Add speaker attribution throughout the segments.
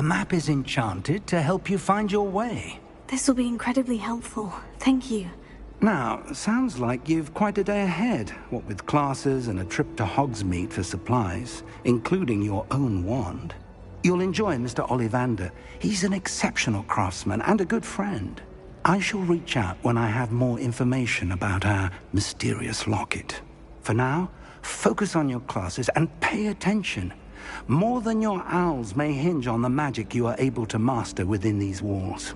Speaker 1: The map is enchanted to help you find your way.
Speaker 2: This will be incredibly helpful. Thank you.
Speaker 1: Now, sounds like you've quite a day ahead, what with classes and a trip to Hogsmeade for supplies, including your own wand. You'll enjoy Mr. Ollivander. He's an exceptional craftsman and a good friend. I shall reach out when I have more information about our mysterious locket. For now, focus on your classes and pay attention. More than your owls may hinge on the magic you are able to master within these walls.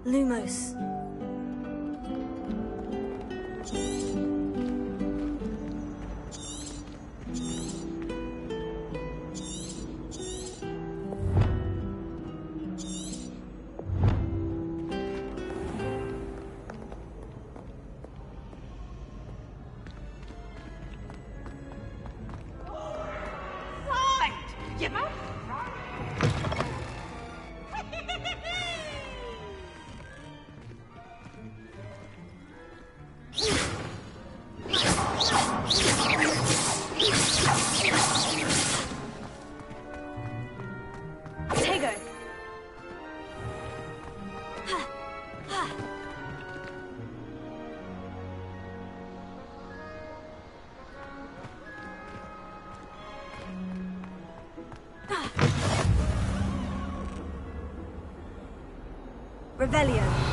Speaker 2: Lumos. Revelio.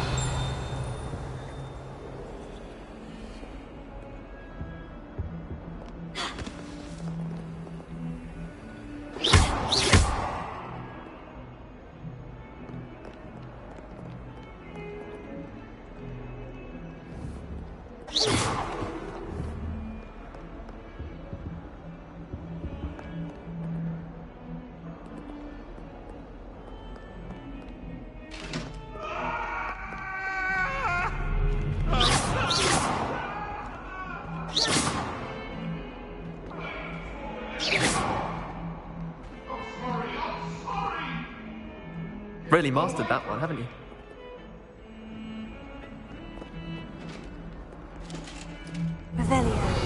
Speaker 3: Really mastered that one, haven't you?
Speaker 2: Revelio.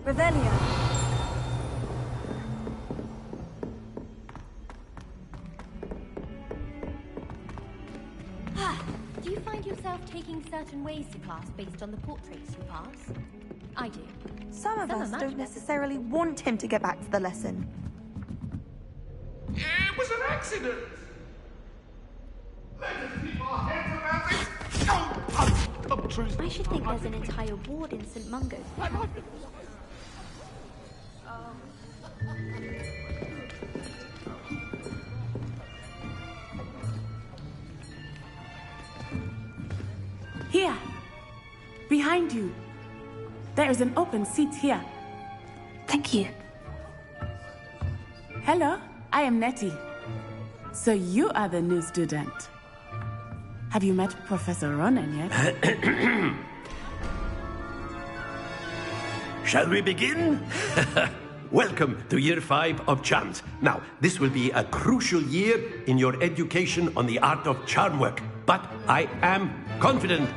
Speaker 2: Revelio.
Speaker 4: Do you find yourself taking certain ways to class based on the portraits you pass? I do.
Speaker 5: Some of us
Speaker 4: are much
Speaker 5: don't
Speaker 4: better.
Speaker 5: necessarily want him to get back to the lesson.
Speaker 6: It was an accident. Let us keep our heads about this. Oh, obtrusive.
Speaker 4: I should think there's an entire ward in St. Mungo's.
Speaker 7: Here! Behind you! There is an open seat here.
Speaker 2: Thank you.
Speaker 7: Hello, I am Nettie. So you are the new student. Have you met Professor Ronan yet?
Speaker 8: Shall we begin? Welcome to Year 5 of Charms. Now, this will be a crucial year in your education on the art of charm work. But I am confident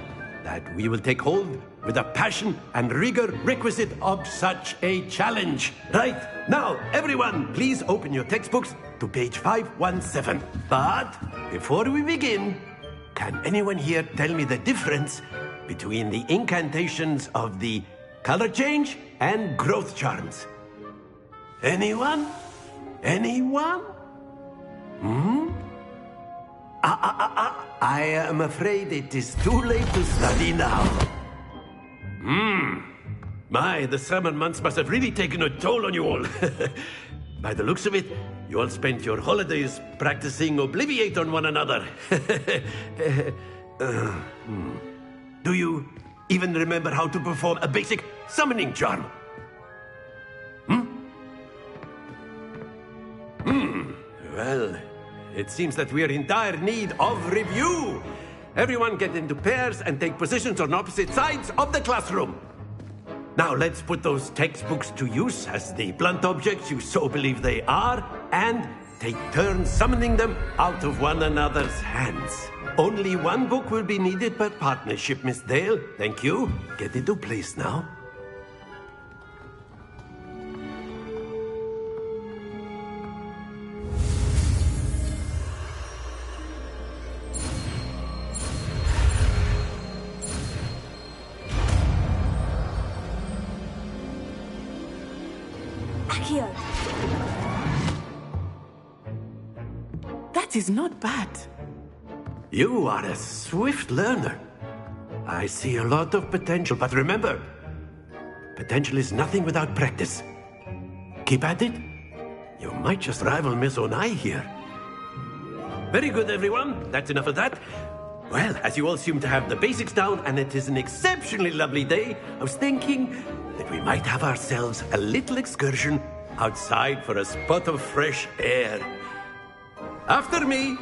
Speaker 8: that we will take hold with the passion and rigor requisite of such a challenge. Right, now, everyone, please open your textbooks to page 517. But before we begin, can anyone here tell me the difference between the incantations of the color change and growth charms? Anyone? Anyone? I am afraid it is too late to study now. My, the summer months must have really taken a toll on you all. By the looks of it, you all spent your holidays practicing Obliviate on one another. Do you even remember how to perform a basic summoning charm? Well, it seems that we are in dire need of review. Everyone get into pairs and take positions on opposite sides of the classroom. Now let's put those textbooks to use as the blunt objects you so believe they are, and take turns summoning them out of one another's hands. Only one book will be needed per partnership, Miss Dale. Thank you. Get into place now.
Speaker 2: Accio.
Speaker 7: That is not bad.
Speaker 8: You are a swift learner. I see a lot of potential, but remember, potential is nothing without practice. Keep at it. You might just rival Miss Onai here. Very good, everyone. That's enough of that. Well, as you all seem to have the basics down, and it is an exceptionally lovely day, I was thinking that we might have ourselves a little excursion outside for a spot of fresh air. After me.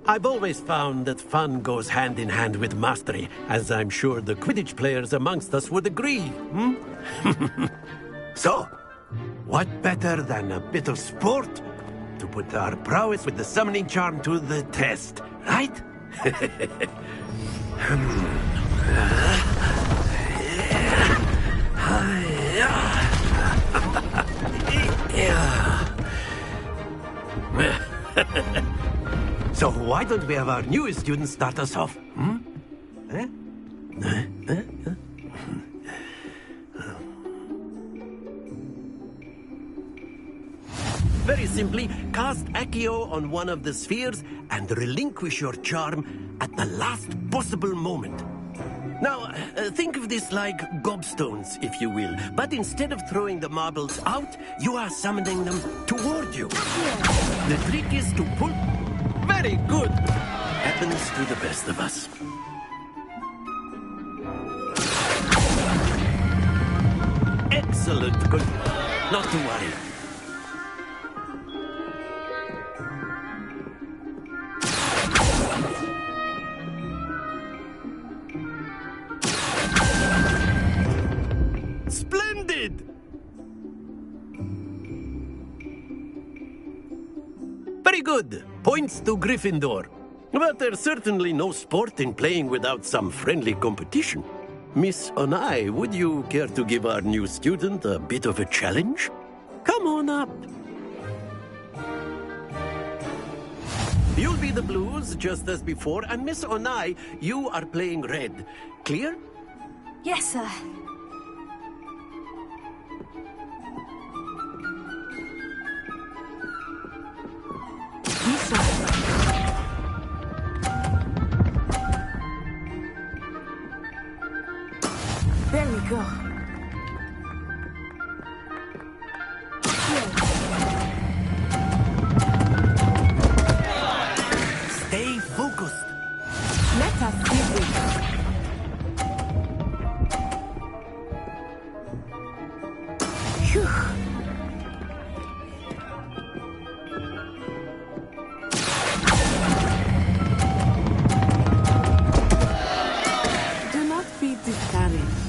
Speaker 8: I've always found that fun goes hand in hand with mastery, as I'm sure the Quidditch players amongst us would agree. So, what better than a bit of sport to put our prowess with the summoning charm to the test, right? So why don't we have our newest student start us off? Very simply, cast Accio on one of the spheres and relinquish your charm at the last possible moment. Now, think of this like gobstones, if you will. But instead of throwing the marbles out, you are summoning them toward you. The trick is to pull... Very good! Happens to the best of us. Excellent. Good. Not to worry. Splendid! Very good. Points to Gryffindor. But there's certainly no sport in playing without some friendly competition. Miss Onai, would you care to give our new student a bit of a challenge? Come on up. You'll be the blues, just as before, and Miss Onai, you are playing red. Clear?
Speaker 2: Yes, sir.
Speaker 7: There we go.
Speaker 8: Stay focused.
Speaker 7: Let us see this. Phew. Do not be discouraged.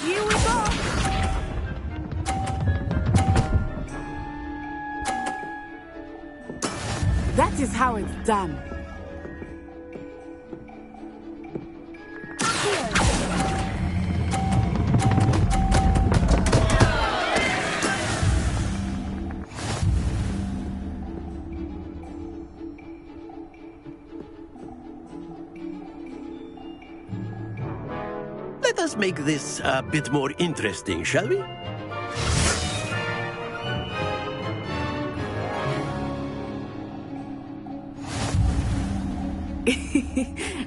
Speaker 5: Here we go.
Speaker 7: That is how it's done.
Speaker 8: Let us make this a bit more interesting, shall we?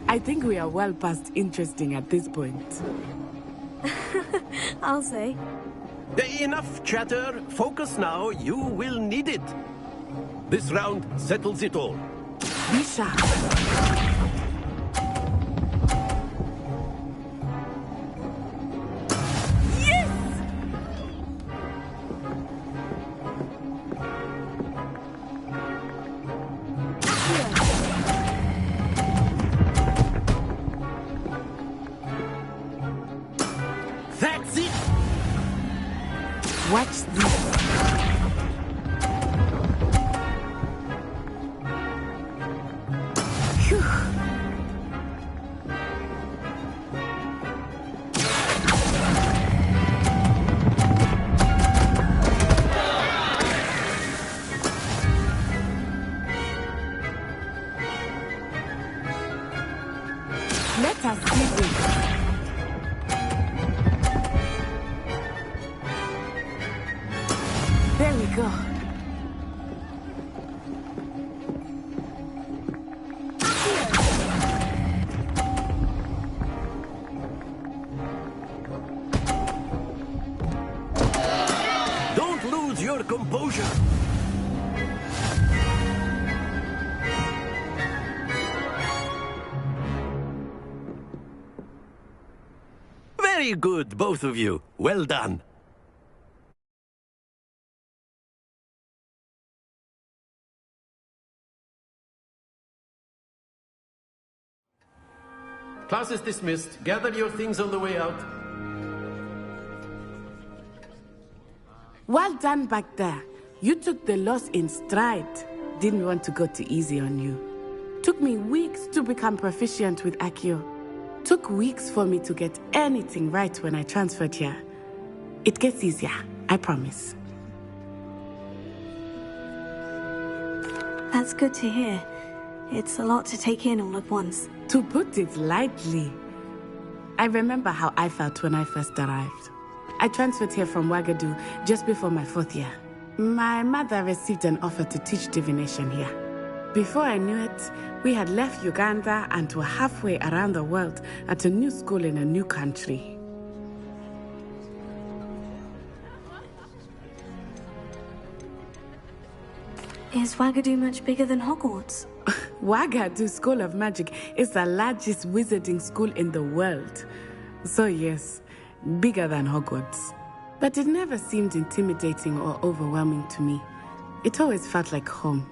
Speaker 7: I think we are well past interesting at this point.
Speaker 2: I'll say.
Speaker 8: Enough chatter. Focus now. You will need it. This round settles it all.
Speaker 7: Be sharp.
Speaker 8: That's it.
Speaker 7: Watch this. Phew. Let us see this. There we go.
Speaker 8: Don't lose your composure. Very good, both of you. Well done. Class is dismissed. Gather your things on the way out.
Speaker 7: Well done back there. You took the loss in stride. Didn't want to go too easy on you. Took me weeks to become proficient with Accio. Took weeks for me to get anything right when I transferred here. It gets easier, I promise.
Speaker 2: That's good to hear. It's a lot to take in all at once.
Speaker 7: To put it lightly, I remember how I felt when I first arrived. I transferred here from Ouagadougou just before my 4th year. My mother received an offer to teach divination here. Before I knew it, we had left Uganda and were halfway around the world at a new school in a new country.
Speaker 2: Is Ouagadougou much bigger than Hogwarts?
Speaker 7: Ouagadougou School of Magic is the largest wizarding school in the world. So yes, bigger than Hogwarts. But it never seemed intimidating or overwhelming to me. It always felt like home.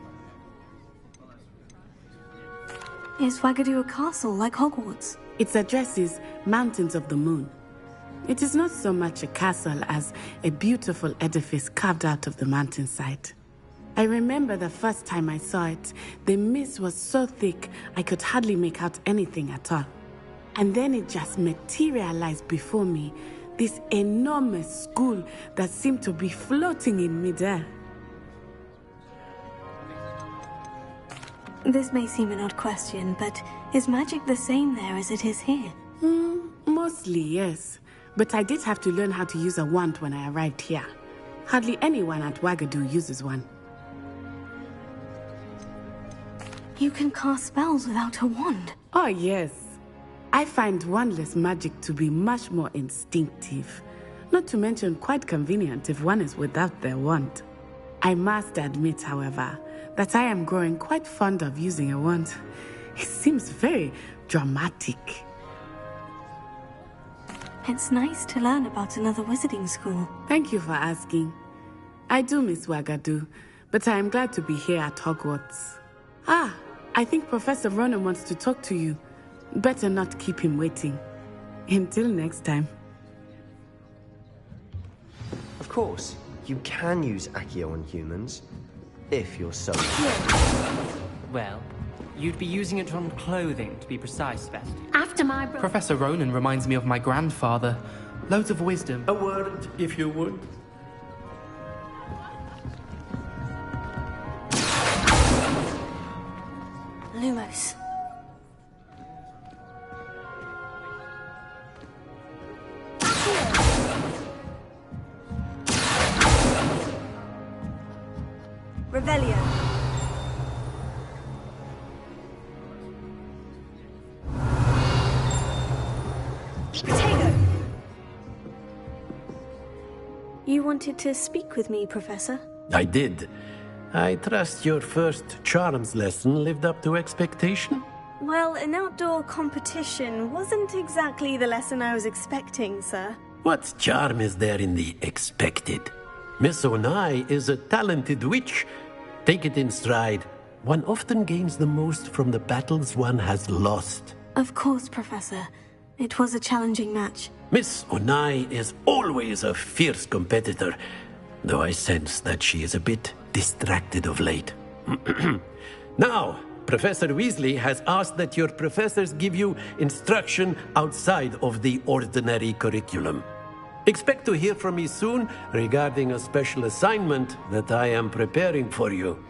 Speaker 2: Is Ouagadougou a castle like Hogwarts?
Speaker 7: Its address is Mountains of the Moon. It is not so much a castle as a beautiful edifice carved out of the mountainside. I I remember the first time I saw it, the mist was so thick I could hardly make out anything at all. And then it just materialized before me, this enormous school that seemed to be floating in midair.
Speaker 2: This may seem an odd question, but is magic the same there as it is here?
Speaker 7: Mostly, yes. But I did have to learn how to use a wand when I arrived here. Hardly anyone at Wagadu uses one.
Speaker 2: You can cast spells without a wand.
Speaker 7: Oh, yes. I find wandless magic to be much more instinctive. Not to mention quite convenient if one is without their wand. I must admit, however, that I am growing quite fond of using a wand. It seems very dramatic.
Speaker 2: It's nice to learn about another wizarding school.
Speaker 7: Thank you for asking. I do miss Wagadu, but I am glad to be here at Hogwarts. Ah, I think Professor Ronan wants to talk to you. Better not keep him waiting. Until next time.
Speaker 9: Of course, you can use Accio on humans, if you're so...
Speaker 10: Well, you'd be using it on clothing, to be precise, Beth.
Speaker 4: After my
Speaker 3: Professor Ronan reminds me of my grandfather. Loads of wisdom.
Speaker 8: A word, if you would.
Speaker 2: Lumos.
Speaker 5: Revelio. Potato.
Speaker 2: You wanted to speak with me, Professor?
Speaker 8: I did. I trust your first charms lesson lived up to expectation?
Speaker 5: Well, an outdoor competition wasn't exactly the lesson I was expecting, sir.
Speaker 8: What charm is there in the expected? Miss Onai is a talented witch. Take it in stride. One often gains the most from the battles one has lost.
Speaker 2: Of course, Professor. It was a challenging match.
Speaker 8: Miss Onai is always a fierce competitor, though I sense that she is a bit distracted of late. Now, Professor Weasley has asked that your professors give you instruction outside of the ordinary curriculum. Expect to hear from me soon regarding a special assignment that I am preparing for you.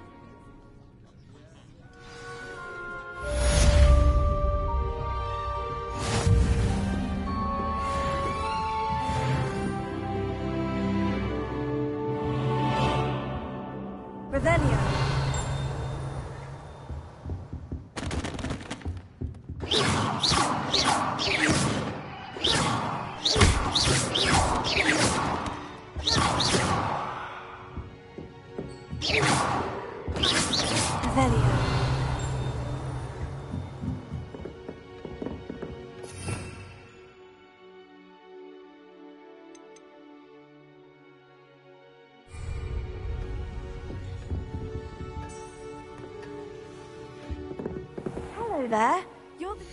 Speaker 5: Revelio.
Speaker 2: Revelio.
Speaker 5: Hello there. You're the...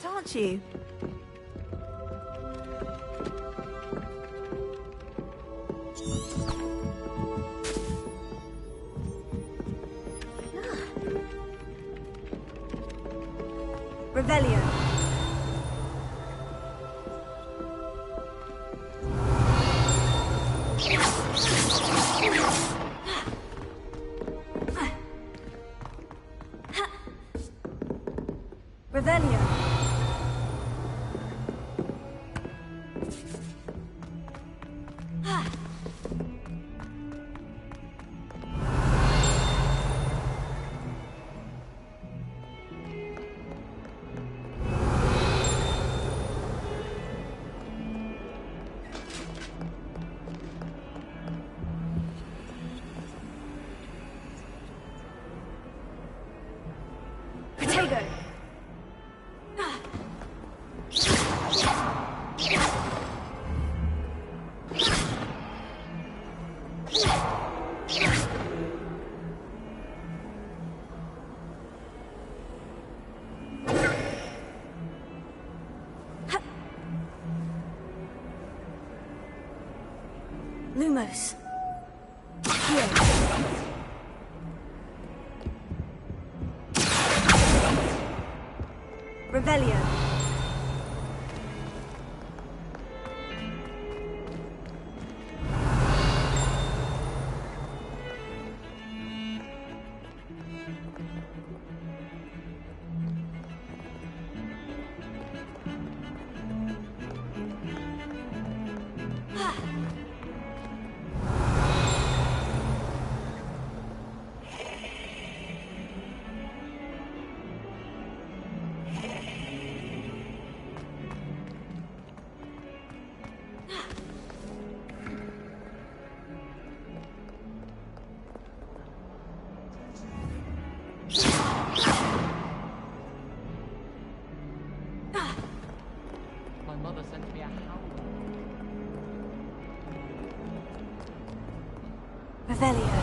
Speaker 5: Aren't you? Revelio. Revelio. Lumos. Here. Revelio.
Speaker 10: My mother sent me a howl.
Speaker 5: Revelio.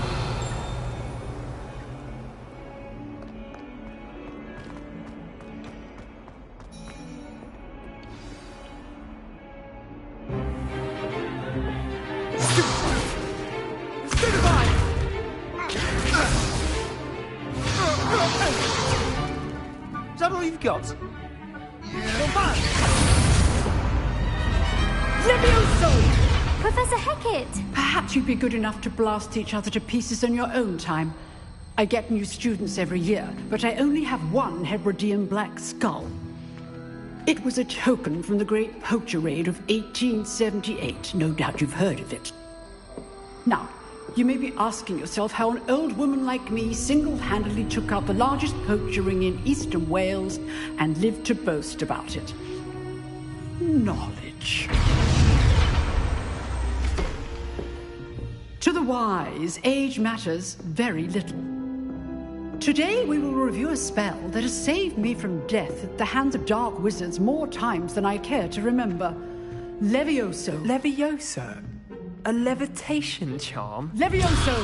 Speaker 11: Is that all you've got?
Speaker 4: Professor Hecat!
Speaker 12: Perhaps you'd be good enough to blast each other to pieces on your own time. I get new students every year, but I only have one Hebridean black skull. It was a token from the Great Poacher Raid of 1878. No doubt you've heard of it. Now, you may be asking yourself how an old woman like me single-handedly took out the largest poacher ring in eastern Wales and lived to boast about it. Knowledge. To the wise, age matters very little. Today we will review a spell that has saved me from death at the hands of dark wizards more times than I care to remember. Levioso.
Speaker 13: Levioso? A levitation charm?
Speaker 12: Levioso!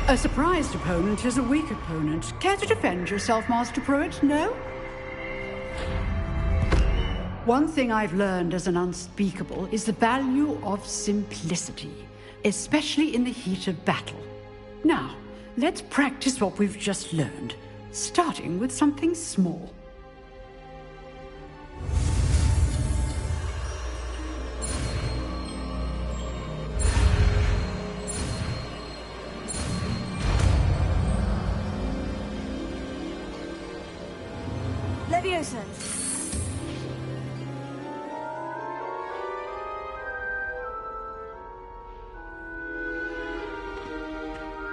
Speaker 12: A surprised opponent is a weak opponent. Care to defend yourself, Master Pruitt? No? One thing I've learned as an unspeakable is the value of simplicity, especially in the heat of battle. Now, let's practice what we've just learned, starting with something small.
Speaker 5: Levioso.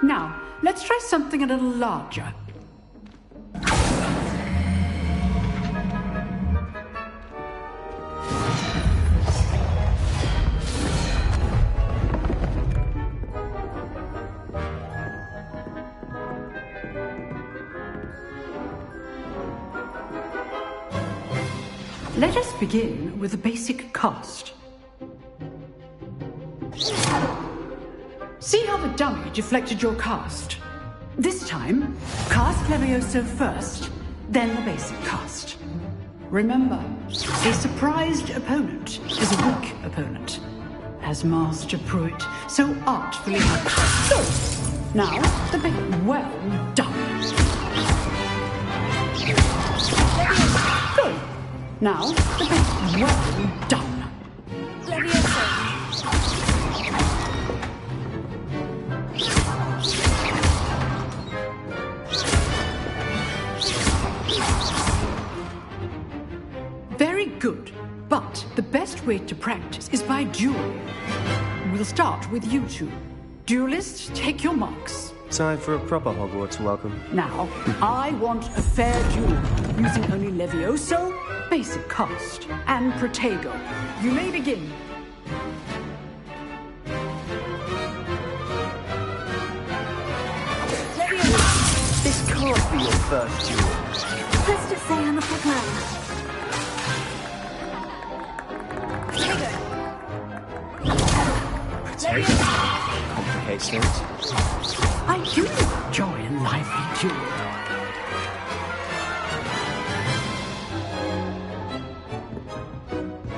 Speaker 12: Now, let's try something a little larger. Let us begin with the basic cast. See how the dummy deflected your cast? This time, cast Levioso first, then the basic cast. Remember, a surprised opponent is a weak opponent, as Master Pruitt so artfully helped. So, now, the big well done. Good. Now, the big well done.
Speaker 4: Levioso.
Speaker 12: Very good, but the best way to practice is by dueling. We'll start with you two. Duelists, take your marks.
Speaker 9: Time for a proper Hogwarts welcome.
Speaker 12: Now, I want a fair duel, using only Levioso, basic cast, and Protego. You may begin.
Speaker 9: This can't be your first duel.
Speaker 5: Let's just say I'm a quick learner.
Speaker 9: Complicates things.
Speaker 12: I do enjoy a lively duel.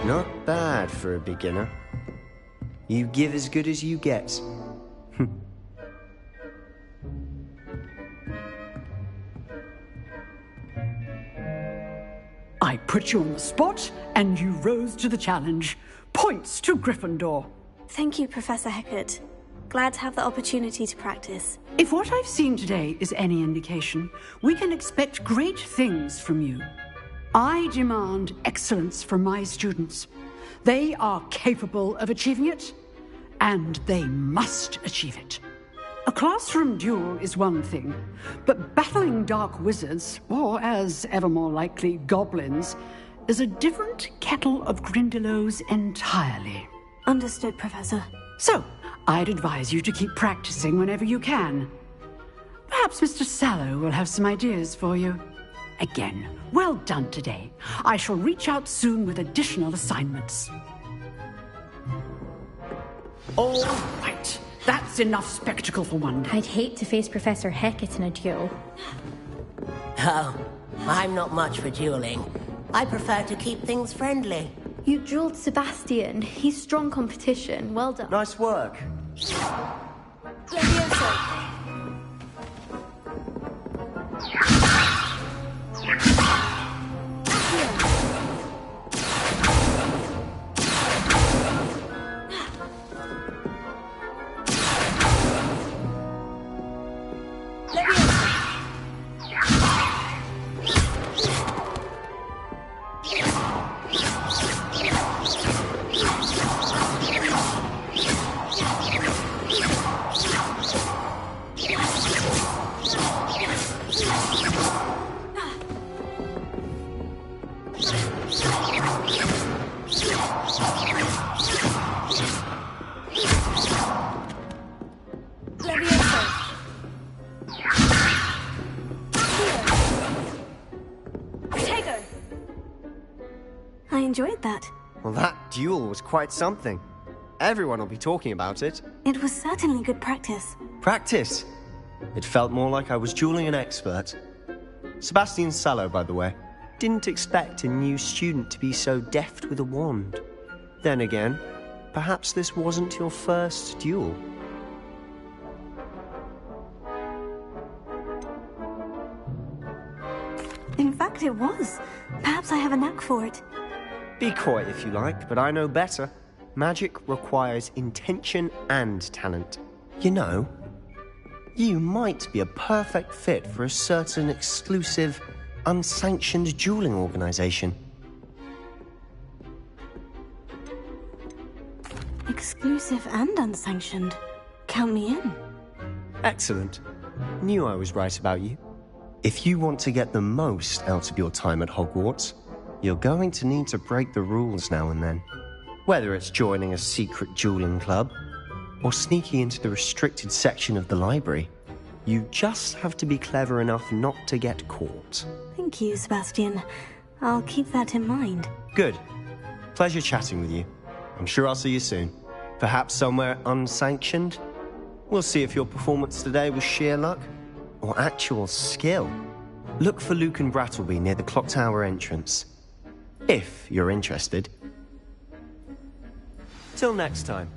Speaker 9: Not bad for a beginner. You give as good as you get.
Speaker 12: I put you on the spot, and you rose to the challenge. Points to Gryffindor.
Speaker 5: Thank you, Professor Hecat. Glad to have the opportunity to practice.
Speaker 12: If what I've seen today is any indication, we can expect great things from you. I demand excellence from my students. They are capable of achieving it, and they must achieve it. A classroom duel is one thing, but battling dark wizards, or as ever more likely, goblins, is a different kettle of Grindylows entirely.
Speaker 5: Understood, Professor.
Speaker 12: So, I'd advise you to keep practicing whenever you can. Perhaps Mr. Sallow will have some ideas for you. Again, well done today. I shall reach out soon with additional assignments. All right. That's enough spectacle for one day.
Speaker 4: I'd hate to face Professor Hecat in a duel.
Speaker 11: Oh, I'm not much for dueling. I prefer to keep things friendly.
Speaker 4: You dueled Sebastian. He's strong competition. Well done.
Speaker 9: Nice work.
Speaker 4: Levioso.
Speaker 5: I enjoyed that.
Speaker 9: Well, that duel was quite something. Everyone will be talking about it.
Speaker 5: It was certainly good practice.
Speaker 9: Practice? It felt more like I was dueling an expert. Sebastian Sallow, by the way. Didn't expect a new student to be so deft with a wand. Then again, perhaps this wasn't your first duel.
Speaker 5: In fact, it was. Perhaps I have a knack for it.
Speaker 9: Be coy if you like, but I know better. Magic requires intention and talent. You know, you might be a perfect fit for a certain exclusive, unsanctioned dueling organization.
Speaker 5: Exclusive and unsanctioned. Count me in.
Speaker 9: Excellent. Knew I was right about you. If you want to get the most out of your time at Hogwarts, you're going to need to break the rules now and then. Whether it's joining a secret dueling club or sneaking into the restricted section of the library, you just have to be clever enough not to get caught.
Speaker 5: Thank you, Sebastian. I'll keep that in mind.
Speaker 9: Good. Pleasure chatting with you. I'm sure I'll see you soon. Perhaps somewhere unsanctioned? We'll see if your performance today was sheer luck or actual skill. Look for Luke and Brattleby near the clock tower entrance. If you're interested. Till next time.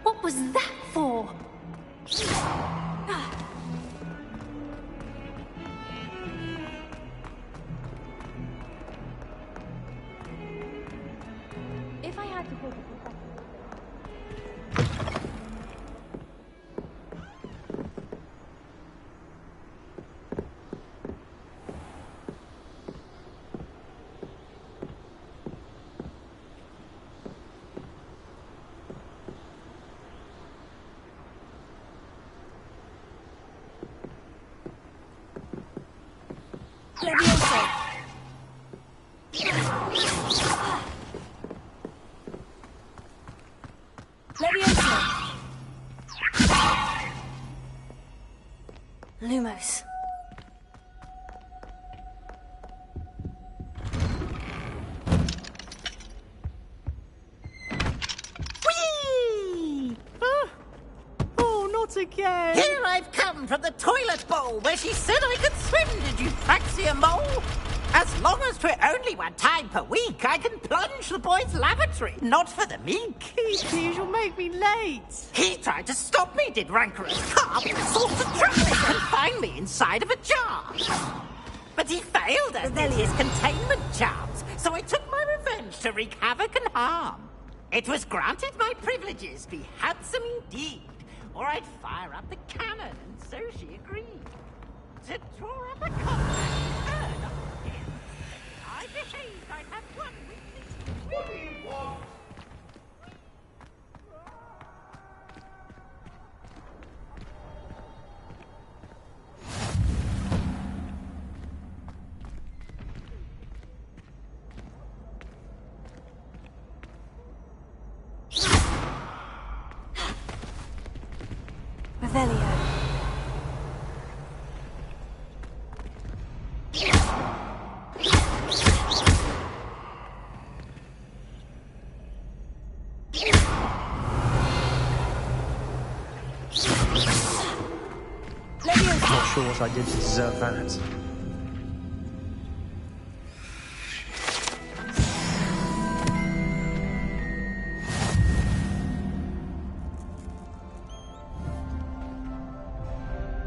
Speaker 2: What was that for?
Speaker 4: If I had to hold it.
Speaker 5: Lumos.
Speaker 14: Whee! Oh, not again!
Speaker 11: Here I've come from the toilet bowl where she said I could swim, did you fancy a mole? As long as 'twere only one time per week, I can plunge the boy's lavatory, not for the meek.
Speaker 14: Please, you'll make me late.
Speaker 11: He tried to stop me, did rancorous carp, sought to trap me, confine me inside of a jar. But he failed as did his containment charms, so I took my revenge to wreak havoc and harm. It was granted my privileges be handsome indeed, or I'd fire up the cannon, and so she agreed. To draw up a compact, turn up the hill. I behaved I'd have one witness. What do you want?
Speaker 5: Revelio.
Speaker 9: Not sure what I did to deserve that.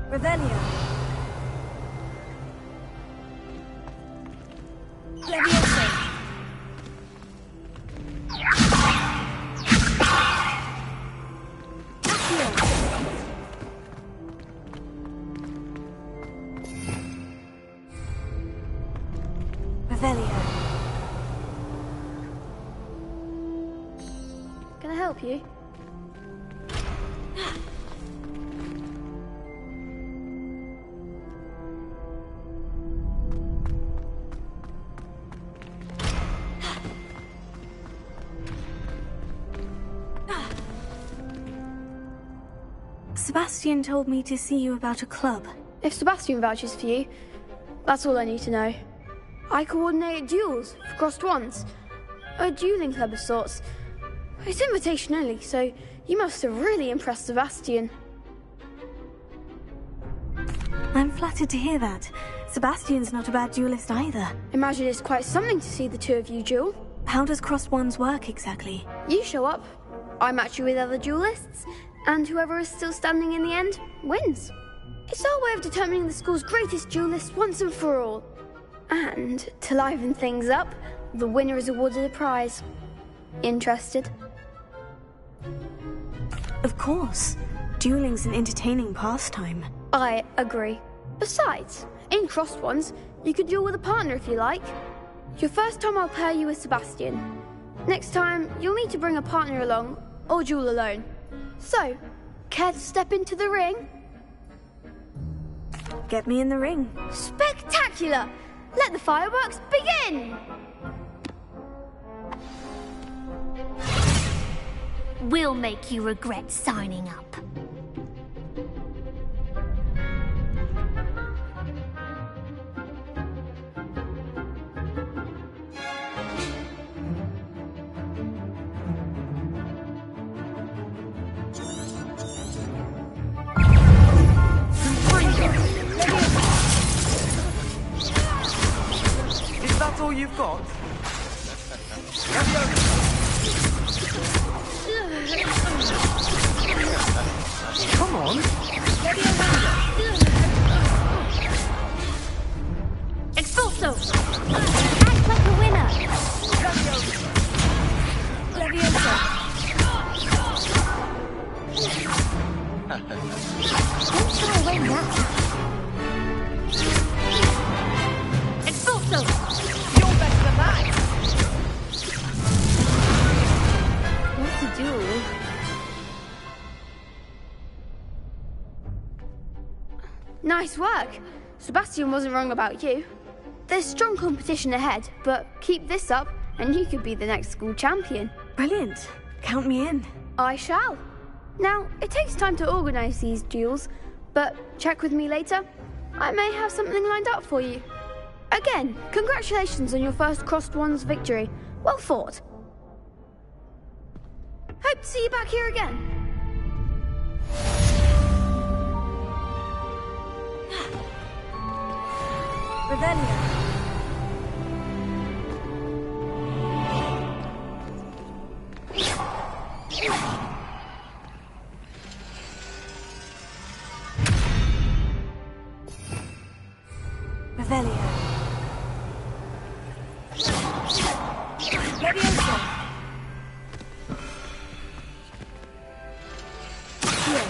Speaker 5: Revelio. Levioso. Revelio.
Speaker 4: Can I help you?
Speaker 5: Sebastian told me to see you about a club.
Speaker 4: If Sebastian vouches for you, that's all I need to know. I coordinate duels for crossed ones. A dueling club of sorts. It's invitation only, so you must have really impressed Sebastian.
Speaker 5: I'm flattered to hear that. Sebastian's not a bad duelist either.
Speaker 4: Imagine it's quite something to see the two of you duel.
Speaker 5: How does crossed ones work exactly?
Speaker 4: You show up, I match you with other duelists, And whoever is still standing in the end wins. It's our way of determining the school's greatest duelist once and for all. And to liven things up, the winner is awarded a prize. Interested?
Speaker 5: Of course. Dueling's an entertaining pastime.
Speaker 4: I agree. Besides, in Crossed Ones, you could duel with a partner if you like. Your first time I'll pair you with Sebastian. Next time, you'll need to bring a partner along, or duel alone. So, care to step into the ring?
Speaker 5: Get me in the ring.
Speaker 4: Spectacular! Let the fireworks begin!
Speaker 15: We'll make you regret signing up.
Speaker 13: Is that all you've got? Come on.
Speaker 15: Expulso! Act like a winner!
Speaker 4: Leviosa!
Speaker 15: Don't shy away now. Expulso!
Speaker 14: You're better than that.
Speaker 4: What to do? Nice work. Sebastian wasn't wrong about you. There's strong competition ahead, but keep this up and you could be the next school champion.
Speaker 5: Brilliant. Count me in.
Speaker 4: I shall. Now, it takes time to organise these duels, but check with me later. I may have something lined up for you. Again, congratulations on your first Crossed Ones victory. Well fought. Hope to see you back here again.
Speaker 5: Revelia. Revelia. Leviosa. Here.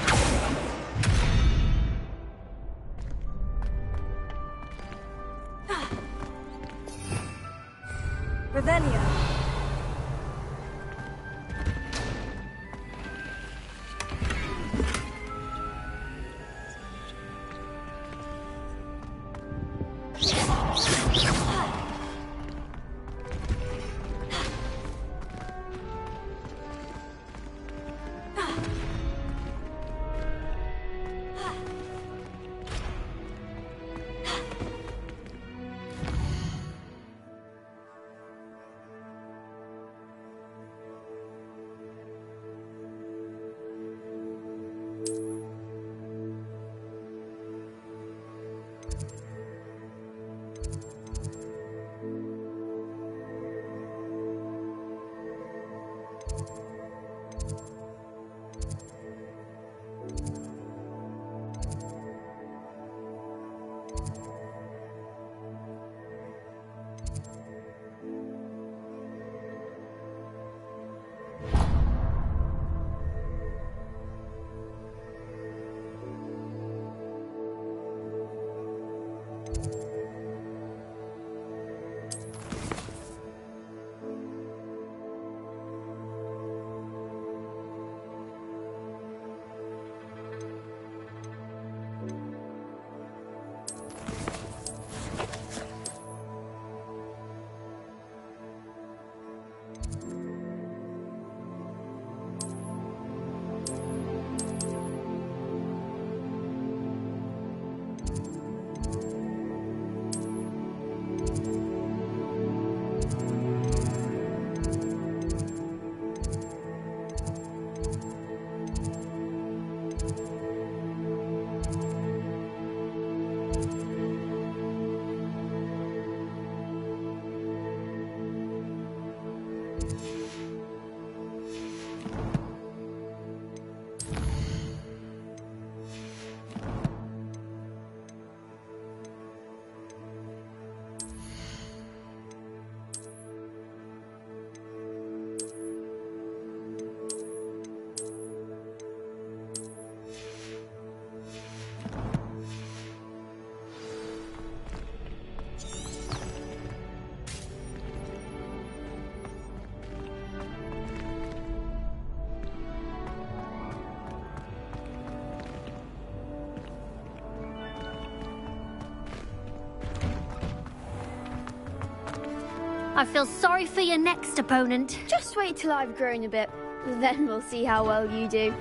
Speaker 15: I feel sorry for your next opponent.
Speaker 4: Just wait till I've grown a bit. Then we'll see how well you do.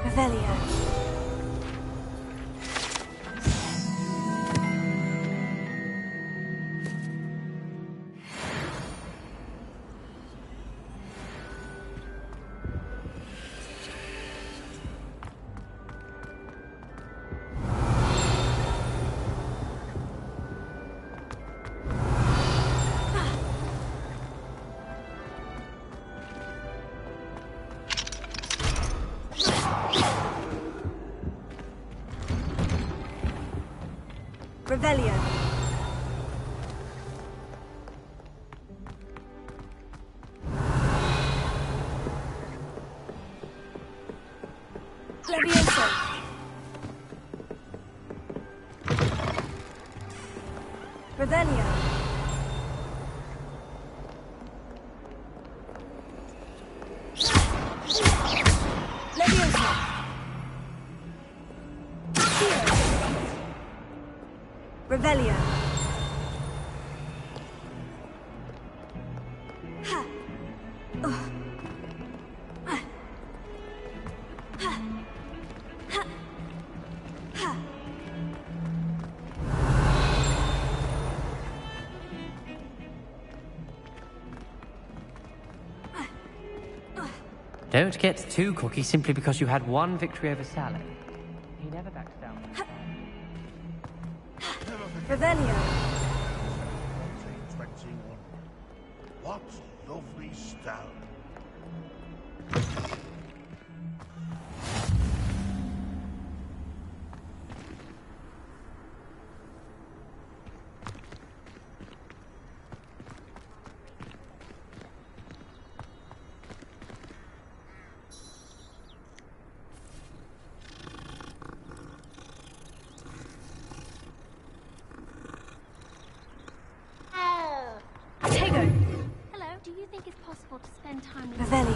Speaker 5: Revelio. Revelio. Levioso. Revelio. Levioso. Revelio. Ha. Ha. Ha. Ha. Ha.
Speaker 10: Don't get too cocky simply because you had one victory over Sally. He never backs down.
Speaker 5: Revelio.
Speaker 6: What lovely stone.
Speaker 15: Hello, do you think it's possible to spend time with
Speaker 5: Revelio.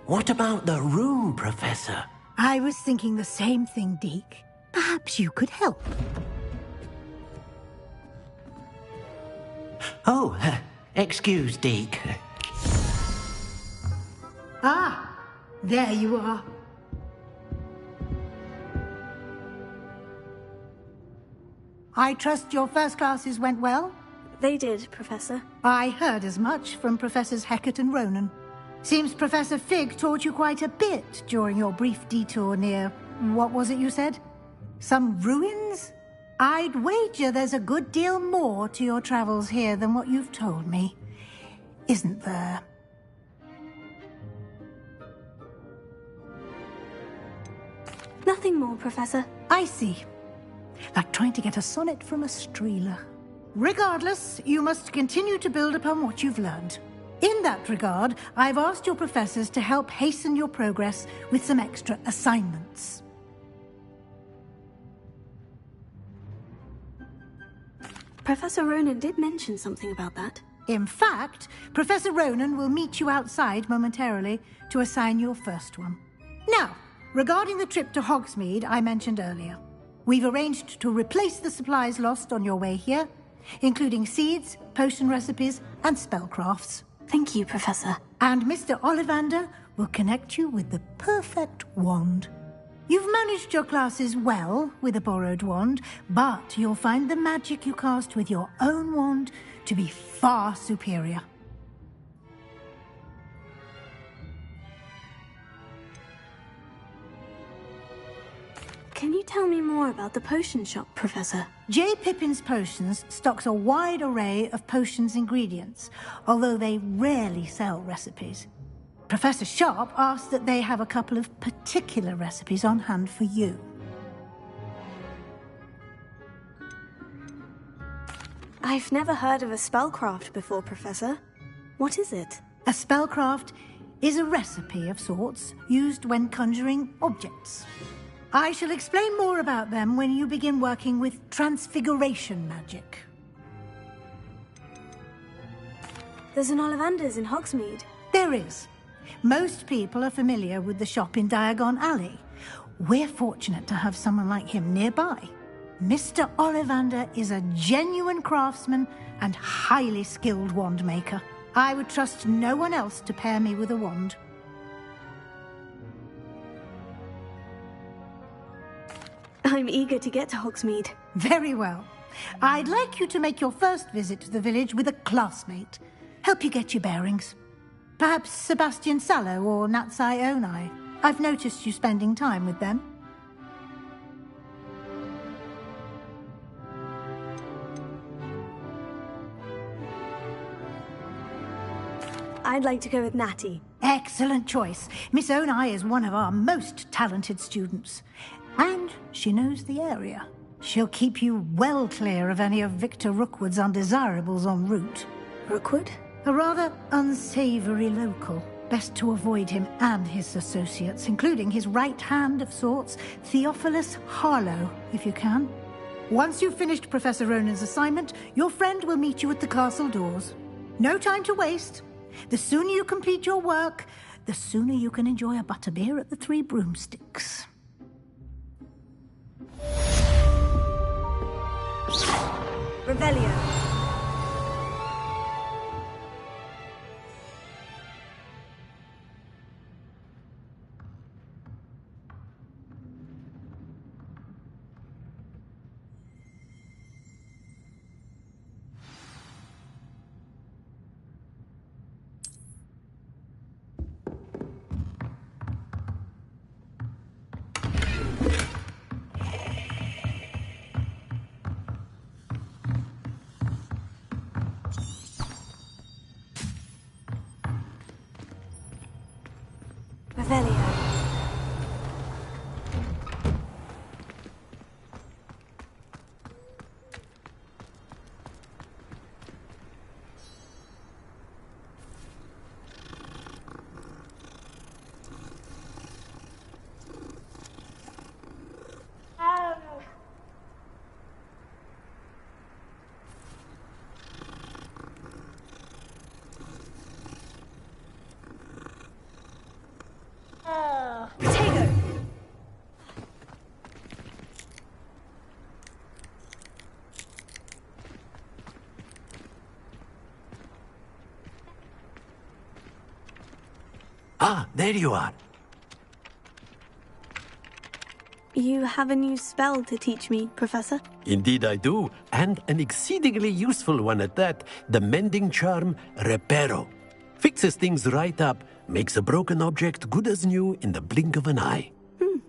Speaker 8: What about the room, Professor?
Speaker 16: I was thinking the same thing, Deke. Perhaps you could help.
Speaker 8: Oh, excuse, Deke.
Speaker 16: Ah, there you are. I trust your first classes went well?
Speaker 5: They did, Professor.
Speaker 16: I heard as much from Professors Hecat and Ronan. Seems Professor Fig taught you quite a bit during your brief detour near... what was it you said? Some ruins? I'd wager there's a good deal more to your travels here than what you've told me. Isn't there?
Speaker 5: Nothing more, Professor.
Speaker 16: I see. Like trying to get a sonnet from a streeler. Regardless, you must continue to build upon what you've learned. In that regard, I've asked your professors to help hasten your progress with some extra assignments.
Speaker 5: Professor Ronan did mention something about that.
Speaker 16: In fact, Professor Ronan will meet you outside momentarily to assign your first one. Now, regarding the trip to Hogsmeade I mentioned earlier, we've arranged to replace the supplies lost on your way here, including seeds, potion recipes, and spellcrafts.
Speaker 5: Thank you, Professor.
Speaker 16: And Mr. Ollivander will connect you with the perfect wand. You've managed your classes well with a borrowed wand, but you'll find the magic you cast with your own wand to be far superior.
Speaker 5: Can you tell me more about the potion shop, Professor?
Speaker 16: J. Pippin's Potions stocks a wide array of potions ingredients, although they rarely sell recipes. Professor Sharp asked that they have a couple of particular recipes on hand for you.
Speaker 5: I've never heard of a spellcraft before, Professor. What is it?
Speaker 16: A spellcraft is a recipe of sorts used when conjuring objects. I shall explain more about them when you begin working with transfiguration magic.
Speaker 5: There's an Ollivander's in Hogsmeade.
Speaker 16: There is. Most people are familiar with the shop in Diagon Alley. We're fortunate to have someone like him nearby. Mr. Ollivander is a genuine craftsman and highly skilled wand maker. I would trust no one else to pair me with a wand.
Speaker 5: I'm eager to get to Hogsmeade.
Speaker 16: Very well. I'd like you to make your first visit to the village with a classmate. Help you get your bearings. Perhaps Sebastian Sallow or Natsai Onai. I've noticed you spending time with them.
Speaker 5: I'd like to go with Natty.
Speaker 16: Excellent choice. Miss Onai is one of our most talented students. And she knows the area. She'll keep you well clear of any of Victor Rookwood's undesirables en route.
Speaker 5: Rookwood?
Speaker 16: A rather unsavory local. Best to avoid him and his associates, including his right hand of sorts, Theophilus Harlow, if you can. Once you've finished Professor Ronan's assignment, your friend will meet you at the castle doors. No time to waste. The sooner you complete your work, the sooner you can enjoy a butterbeer at the Three Broomsticks.
Speaker 5: Revelio. Potato!
Speaker 8: Ah, there you are.
Speaker 5: You have a new spell to teach me, Professor?
Speaker 8: Indeed I do, and an exceedingly useful one at that. The mending charm, Reparo. Fixes things right up, makes a broken object good as new in the blink of an eye.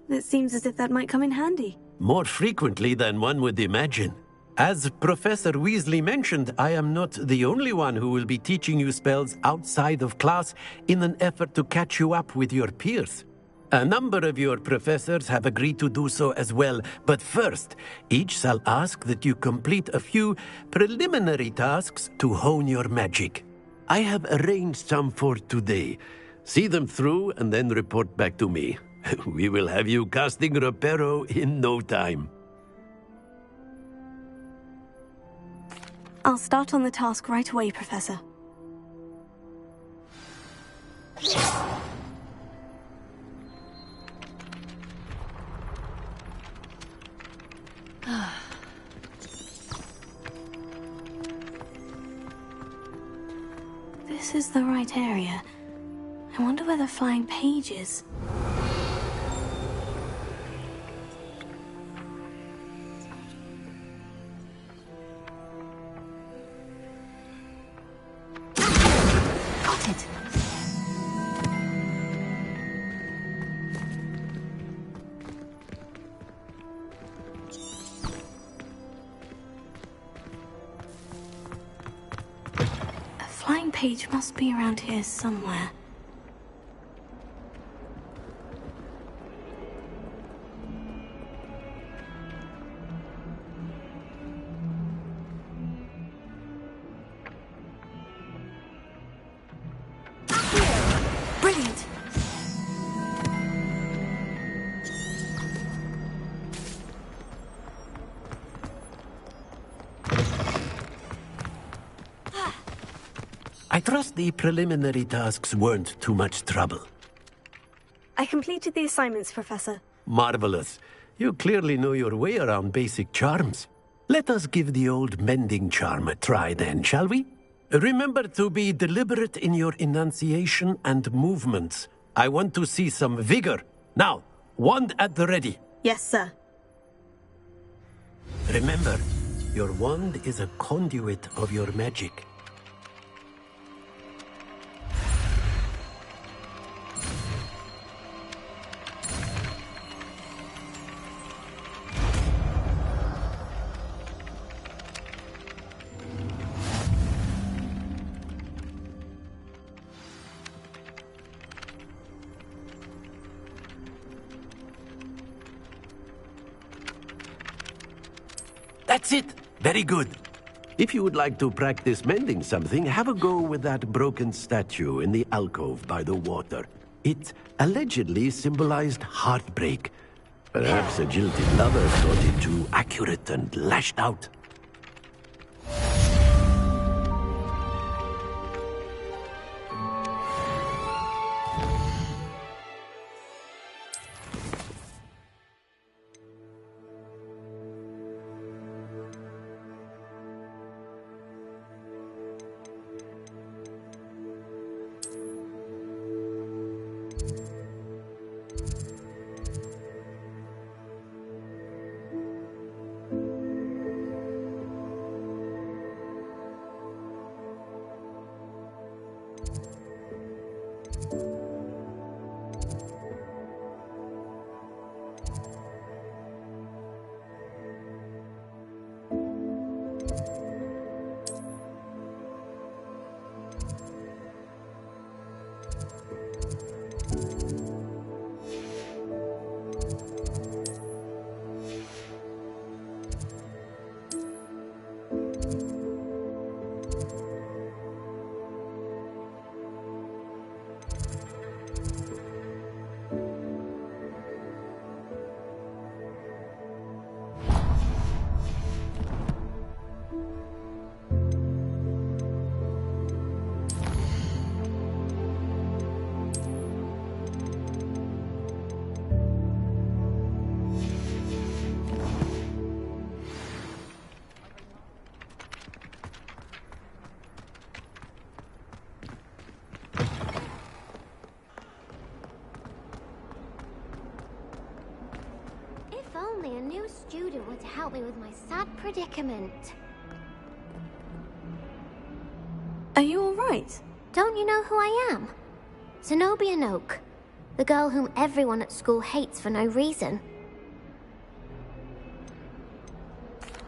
Speaker 5: It seems as if that might come in handy.
Speaker 8: More frequently than one would imagine. As Professor Weasley mentioned, I am not the only one who will be teaching you spells outside of class in an effort to catch you up with your peers. A number of your professors have agreed to do so as well, but first, each shall ask that you complete a few preliminary tasks to hone your magic. I have arranged some for today. See them through and then report back to me. We will have you casting Reparo in no time.
Speaker 5: I'll start on the task right away, Professor. This is the right area. I wonder where the flying page is. Got it. A flying page must be around here somewhere. Brilliant!
Speaker 8: I trust the preliminary tasks weren't too much trouble.
Speaker 5: I completed the assignments, Professor.
Speaker 8: Marvelous. You clearly know your way around basic charms. Let us give the old mending charm a try then, shall we? Remember to be deliberate in your enunciation and movements. I want to see some vigor. Now, wand at the ready.
Speaker 5: Yes, sir.
Speaker 8: Remember, your wand is a conduit of your magic. That's it! Very good. If you would like to practice mending something, have a go with that broken statue in the alcove by the water. It allegedly symbolized heartbreak. Perhaps a jilted lover thought it too accurate and lashed out.
Speaker 15: Only a new student were to help me with my sad predicament.
Speaker 2: Are you alright?
Speaker 15: Don't you know who I am? Zenobia Noak, the girl whom everyone at school hates for no reason.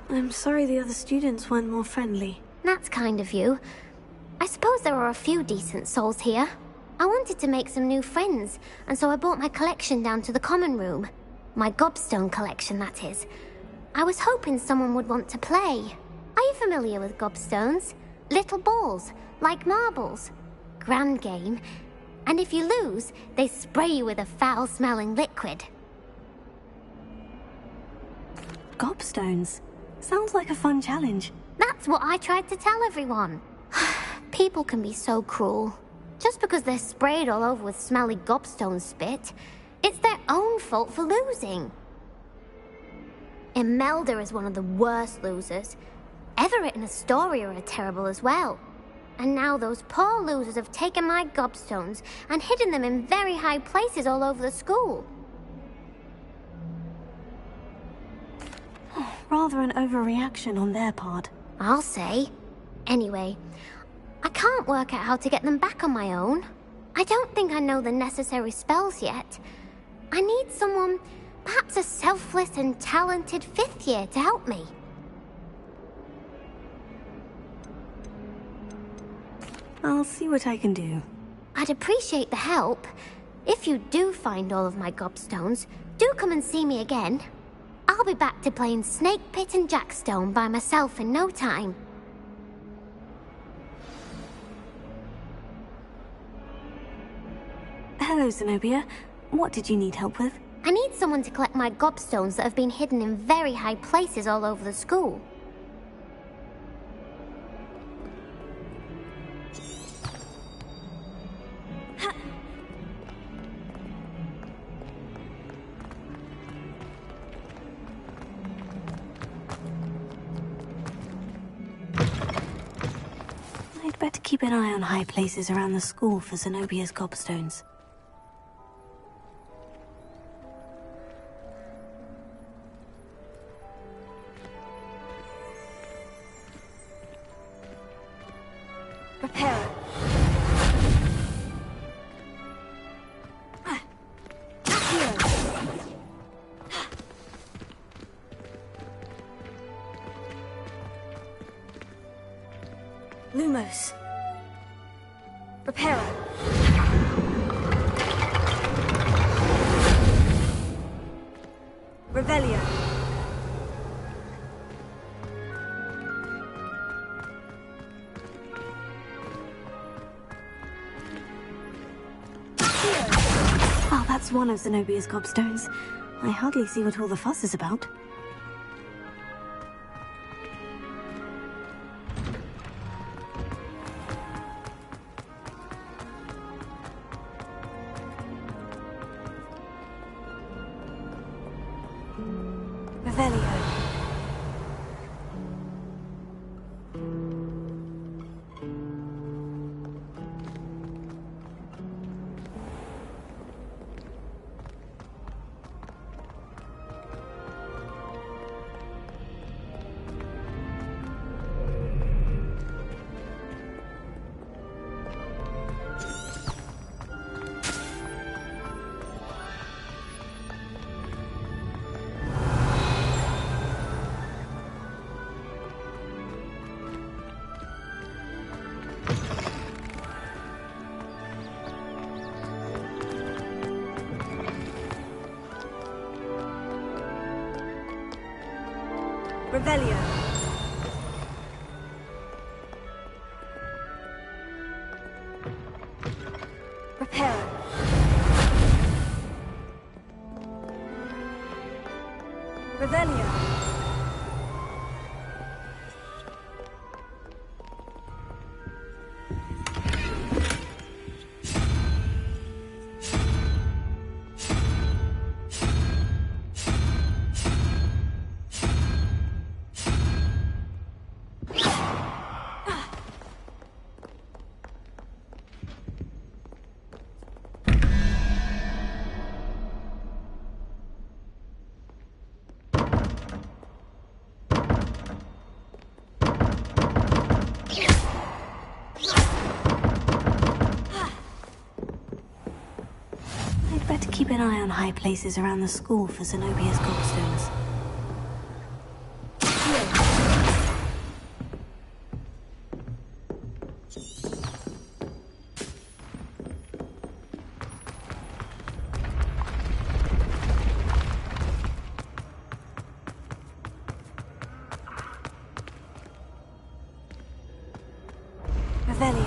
Speaker 2: I'm sorry the other students weren't more friendly.
Speaker 15: That's kind of you. I suppose there are a few decent souls here. I wanted to make some new friends, and so I brought my collection down to the common room. My gobstone collection, that is. I was hoping someone would want to play. Are you familiar with gobstones? Little balls, like marbles. Grand game. And if you lose, they spray you with a foul-smelling liquid.
Speaker 2: Gobstones? Sounds like a fun challenge.
Speaker 15: That's what I tried to tell everyone. People can be so cruel. Just because they're sprayed all over with smelly gobstone spit, it's their own fault for losing. Imelda is one of the worst losers. Everett and Astoria are terrible as well. And now those poor losers have taken my gobstones and hidden them in very high places all over the school.
Speaker 2: Rather an overreaction on their part.
Speaker 15: I'll say. Anyway, I can't work out how to get them back on my own. I don't think I know the necessary spells yet. I need someone, perhaps a selfless and talented 5th year to help me.
Speaker 2: I'll see what I can do.
Speaker 15: I'd appreciate the help. If you do find all of my gobstones, do come and see me again. I'll be back to playing Snake Pit and Jackstone by myself in no time.
Speaker 2: Hello, Zenobia. What did you need help with?
Speaker 15: I need someone to collect my gobstones that have been hidden in very high places all over the school.
Speaker 2: better keep an eye on high places around the school for Zenobia's gobstones.
Speaker 4: Prepare. Lumos. Prepare. Revelio.
Speaker 2: Oh, that's one of Zenobia's gobstones. I hardly see what all the fuss is about.
Speaker 4: Revelio. Revelio. Prepare. Revelio.
Speaker 2: I'd better keep an eye on high places around the school for Zenobia's gobstones.
Speaker 4: Revelio.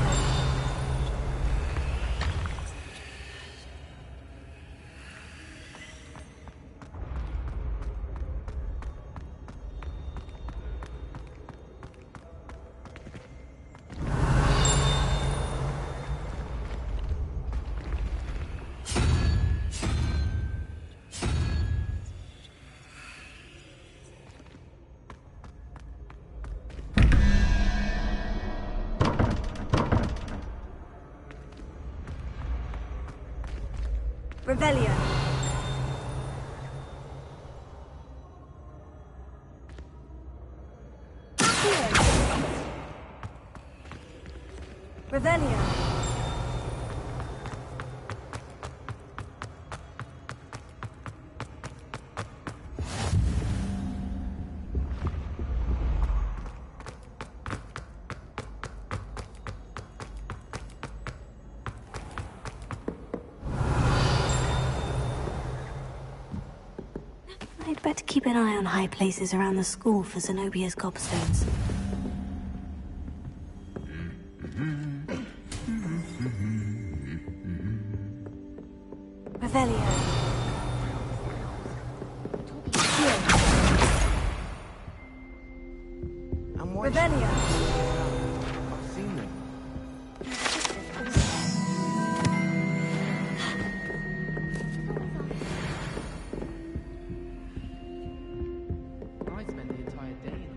Speaker 4: Revelio. Revelio.
Speaker 2: I'd better keep an eye on high places around the school for Zenobia's gobstones.
Speaker 4: Revelio. Revelio.
Speaker 13: I've seen them.
Speaker 3: I spend the entire day in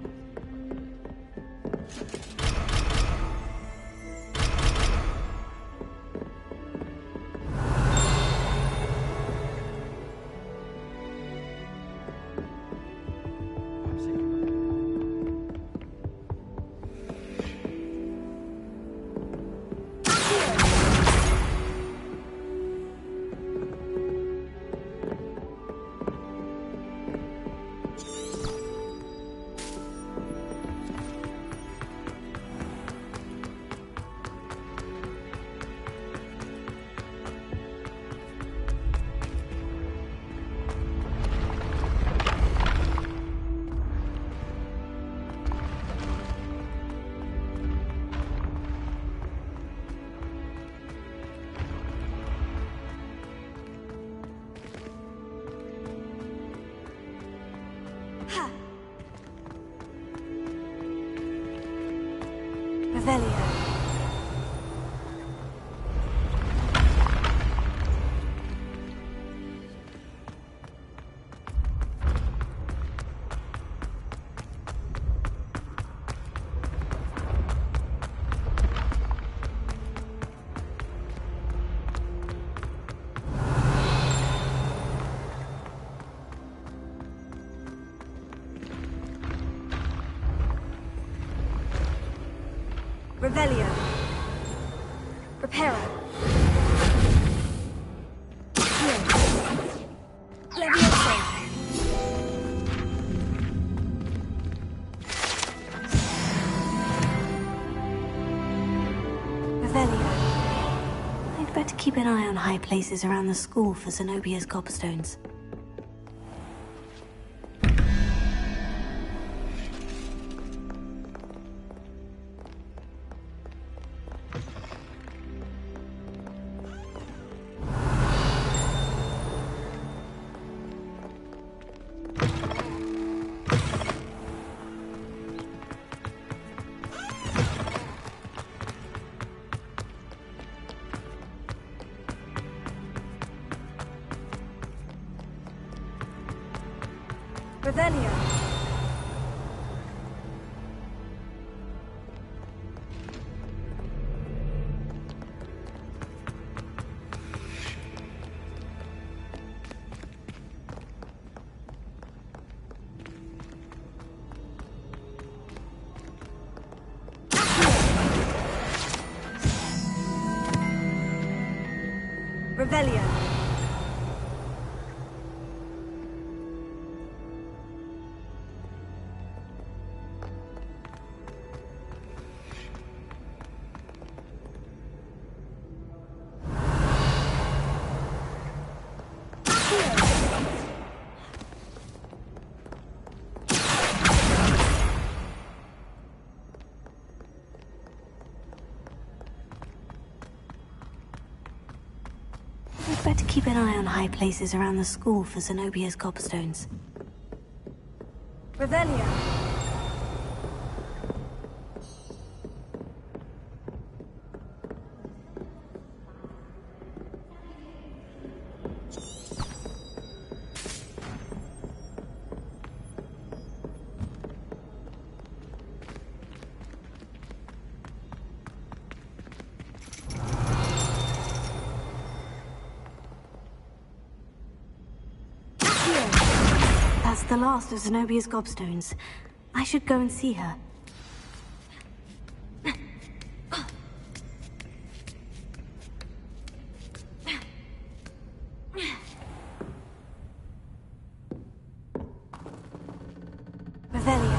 Speaker 2: Revelio. Revelio. Reparo. Levioso. Revelio. I'd better keep an eye on high places around the school for Zenobia's gobstones. Revelio. Revelio. I'd better keep an eye on high places around the school for Zenobia's gobstones. Revelio. That's the last of Zenobia's gobstones. I should go and see her. Revelio.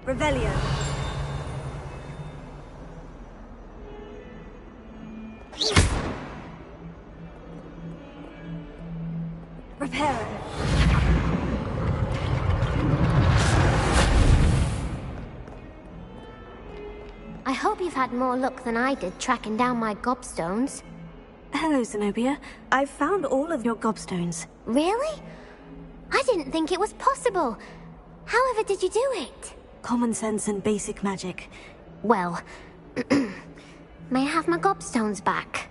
Speaker 2: Revelio. Reparo.
Speaker 15: I hope you've had more luck than I did tracking down my gobstones.
Speaker 2: Hello, Zenobia. I've found all of your gobstones.
Speaker 15: Really? I didn't think it was possible. However did you do it?
Speaker 2: Common sense and basic magic.
Speaker 15: well, may I have my gobstones back?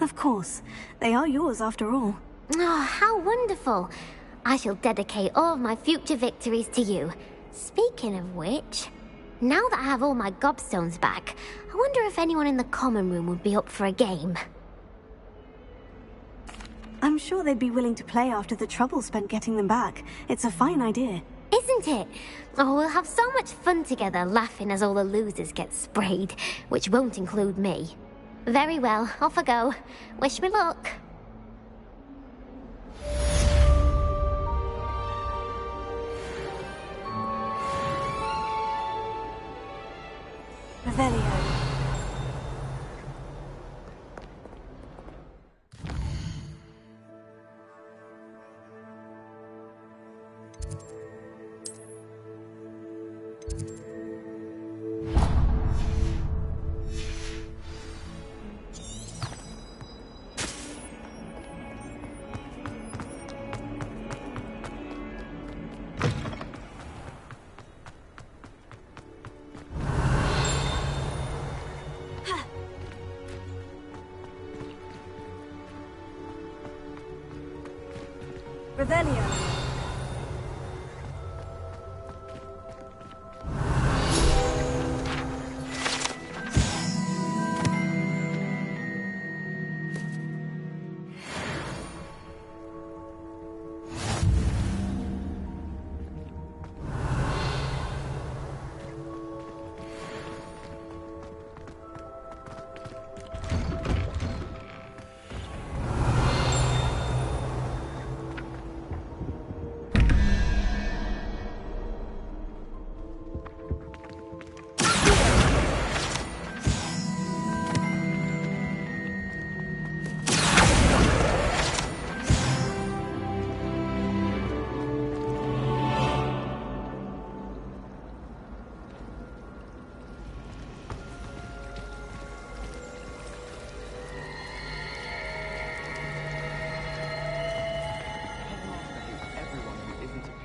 Speaker 2: Of course. They are yours after all.
Speaker 15: Oh, how wonderful. I shall dedicate all of my future victories to you. Speaking of which, now that I have all my gobstones back, I wonder if anyone in the common room would be up for a game.
Speaker 2: I'm sure they'd be willing to play after the trouble spent getting them back. It's a fine idea.
Speaker 15: Isn't it? Oh, we'll have so much fun together, laughing as all the losers get sprayed, which won't include me. Very well, off I go. Wish me luck.
Speaker 2: Revelio. Revelio.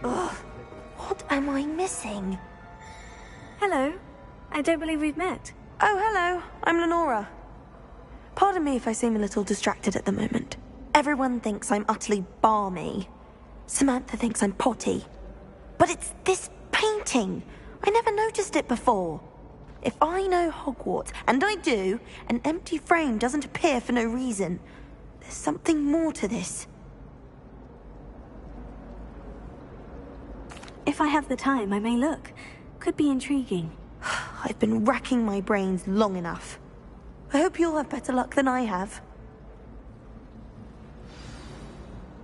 Speaker 17: Ugh, what am I missing?
Speaker 2: Hello. I don't believe we've met.
Speaker 17: Oh, hello. I'm Lenora. Pardon me if I seem a little distracted at the moment. Everyone thinks I'm utterly balmy. Samantha thinks I'm potty. But it's this painting. I never noticed it before. If I know Hogwarts, and I do, an empty frame doesn't appear for no reason. There's something more to this.
Speaker 2: If I have the time, I may look. Could be intriguing.
Speaker 17: I've been racking my brains long enough. I hope you'll have better luck than I have.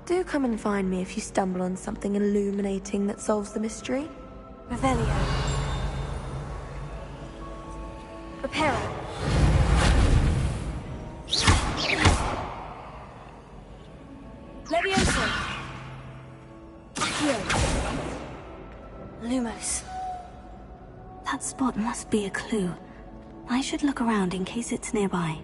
Speaker 17: Do come and find me if you stumble on something illuminating that solves the mystery.
Speaker 2: Revelio. Reparo. Levioso. Accio. Lumos. That spot must be a clue. I should look around in case it's nearby.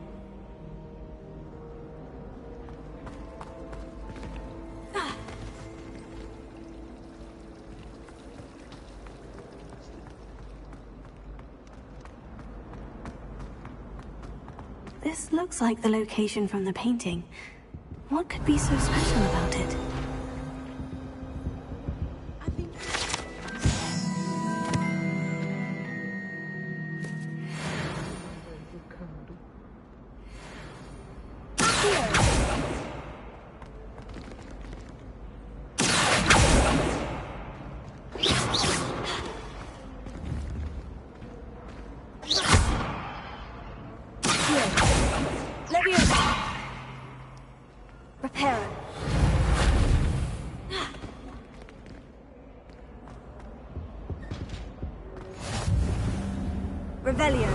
Speaker 2: This looks like the location from the painting. What could be so special about it? Revelio.